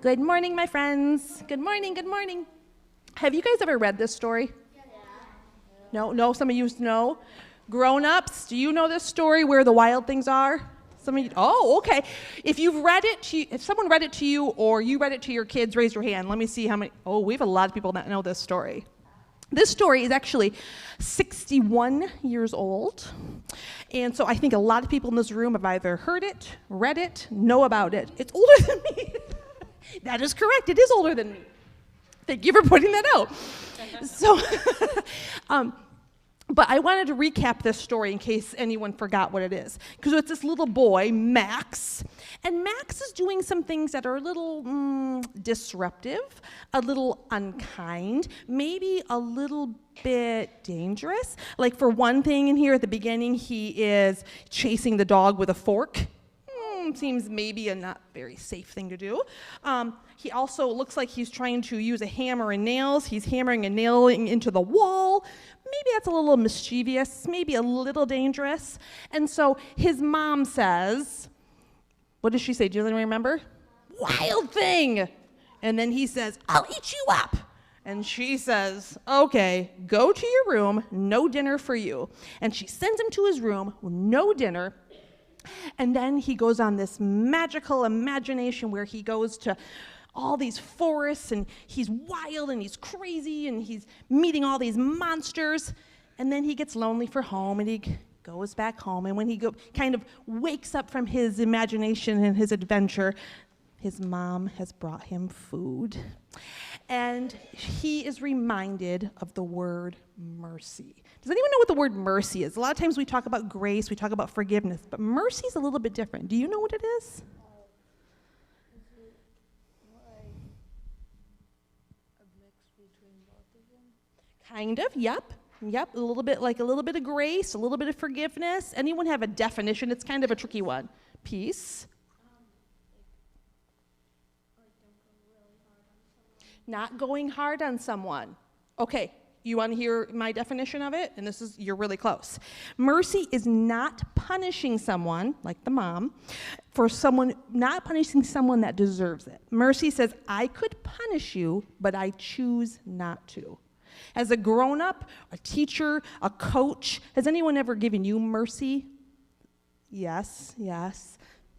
Good morning, my friends. Good morning, good morning. Have you guys ever read this story? No, some of you know. Grown-ups, do you know this story, Where the Wild Things Are? Some of you, oh, okay. If someone read it to you or you read it to your kids, raise your hand. Let me see how many. Oh, we have a lot of people that know this story. This story is actually 61 years old. And so I think a lot of people in this room have either heard it, read it, know about it. It's older than me. That is correct. It is older than me. Thank you for pointing that out. So, but I wanted to recap this story in case anyone forgot what it is. Because it's this little boy, Max, and Max is doing some things that are a little disruptive, a little unkind, maybe a little bit dangerous. Like for one thing in here at the beginning, he is chasing the dog with a fork. Seems maybe a not very safe thing to do. He also looks like he's trying to use a hammer and nails. He's hammering and nailing into the wall. Maybe that's a little mischievous, maybe a little dangerous. And so his mom says, what does she say? Do you remember? Wild thing. And then he says, I'll eat you up. And she says, okay, go to your room, no dinner for you. And she sends him to his room, no dinner. And then he goes on this magical imagination where he goes to all these forests and he's wild and he's crazy and he's meeting all these monsters. And then he gets lonely for home and he goes back home. And when he kind of wakes up from his imagination and his adventure, his mom has brought him food. And he is reminded of the word mercy. Does anyone know what the word mercy is? A lot of times we talk about grace, we talk about forgiveness, but mercy is a little bit different. Do you know what it is? Is it like a mix between both of them? Kind of, yep. Yep, a little bit of grace, a little bit of forgiveness. Anyone have a definition? It's kind of a tricky one. Peace. Not going hard on someone. Okay, you want to hear my definition of it? And you're really close. Mercy is not punishing someone, like the mom, not punishing someone that deserves it. Mercy says, I could punish you, but I choose not to. As a grown-up, a teacher, a coach, has anyone ever given you mercy? Yes.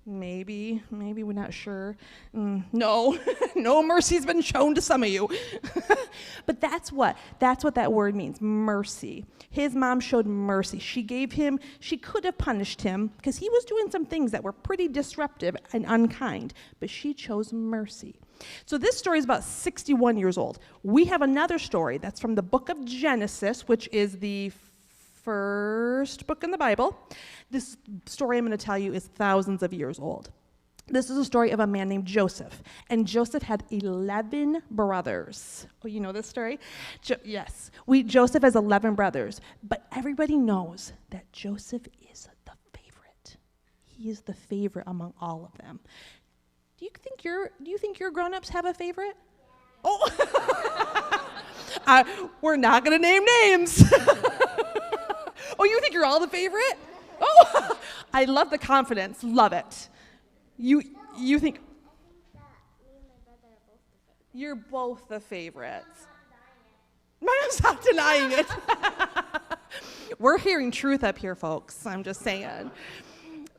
Maybe we're not sure. No, no mercy's been shown to some of you. But that's what that word means, mercy. His mom showed mercy. She could have punished him because he was doing some things that were pretty disruptive and unkind, but she chose mercy. So this story is about 61 years old. We have another story that's from the book of Genesis, which is the first book in the Bible. This story I'm going to tell you is thousands of years old. This is a story of a man named Joseph. And Joseph had 11 brothers. Oh, you know this story? Yes. Joseph has 11 brothers. But everybody knows that Joseph is the favorite. He is the favorite among all of them. Do you think your grown-ups have a favorite? Oh, we're not going to name names. Oh, you think you're all the favorite? Oh, I love the confidence. Love it. You think you're both the favorites. Mom's not denying it. We're hearing truth up here, folks. I'm just saying.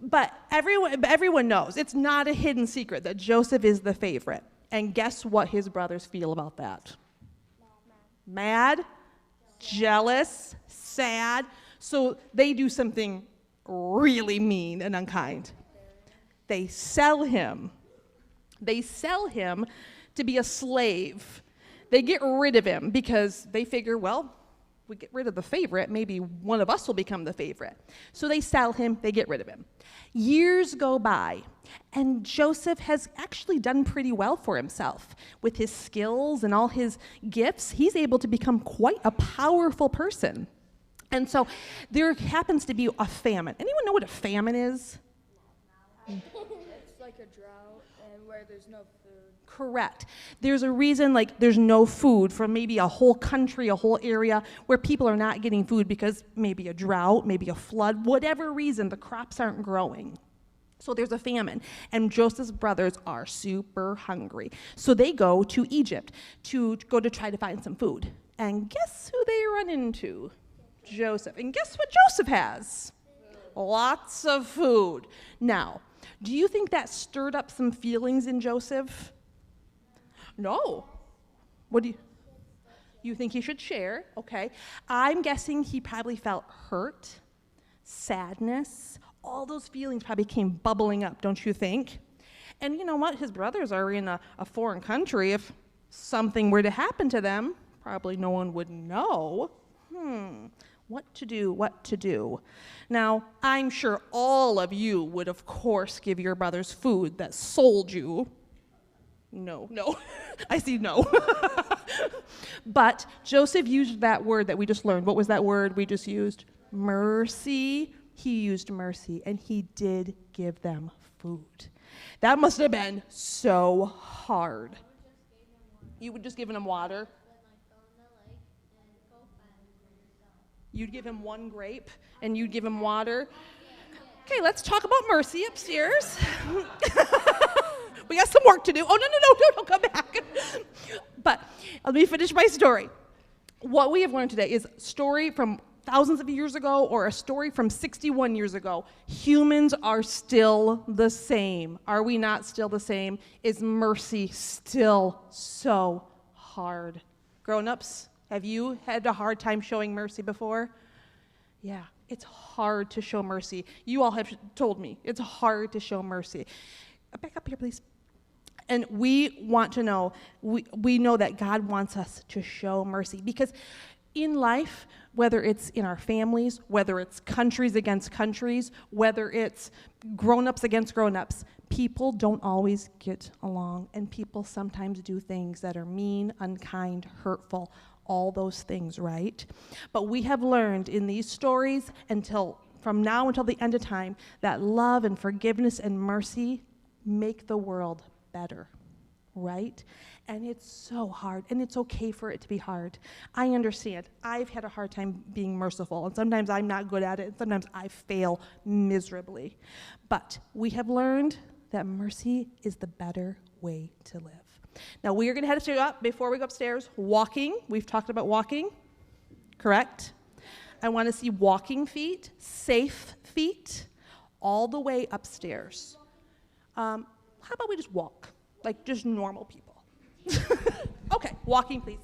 But everyone knows it's not a hidden secret that Joseph is the favorite. And guess what his brothers feel about that? Mad, jealous, sad. So they do something really mean and unkind. They sell him. They sell him to be a slave. They get rid of him because they figure, well, we get rid of the favorite, maybe one of us will become the favorite. So they sell him, they get rid of him. Years go by, and Joseph has actually done pretty well for himself. With his skills and all his gifts, he's able to become quite a powerful person. And so there happens to be a famine. Anyone know what a famine is? It's like a drought and where there's no food. Correct. There's a reason there's no food for maybe a whole country, a whole area where people are not getting food because maybe a drought, maybe a flood, whatever reason, the crops aren't growing. So there's a famine, and Joseph's brothers are super hungry. So they go to Egypt to go to try to find some food. And guess who they run into? Joseph. And guess what Joseph has? Lots of food. Now, do you think that stirred up some feelings in Joseph? No. What do you think he should share? Okay. I'm guessing he probably felt hurt, sadness. All those feelings probably came bubbling up, don't you think? And you know what? His brothers are in a foreign country. If something were to happen to them, probably no one would know. What to do? Now, I'm sure all of you would, of course, give your brothers food that sold you. No. I see no. But Joseph used that word that we just learned. What was that word we just used? Mercy. He used mercy, and he did give them food. That must have been so hard. You would just give him water? You'd give him one grape, and you'd give him water? Okay, let's talk about mercy upstairs. We got some work to do. Oh, no, don't come back. But let me finish my story. What we have learned today is a story from thousands of years ago or a story from 61 years ago. Humans are still the same. Are we not still the same? Is mercy still so hard? Grown-ups, have you had a hard time showing mercy before? Yeah, it's hard to show mercy. You all have told me it's hard to show mercy. Back up here, please. And we want to know, we know that God wants us to show mercy because in life, whether it's in our families, whether it's countries against countries, whether it's grown-ups against grown-ups, people don't always get along, and people sometimes do things that are mean, unkind, hurtful, all those things, right? But we have learned in these stories from now until the end of time that love and forgiveness and mercy make the world better, right? And it's so hard, and it's okay for it to be hard. I understand. I've had a hard time being merciful, and sometimes I'm not good at it, and sometimes I fail miserably. But we have learned that mercy is the better way to live. Now, we are going to head up, before we go upstairs, walking. We've talked about walking, correct? I want to see walking feet, safe feet, all the way upstairs. How about we just walk, like just normal people? Okay, walking, please.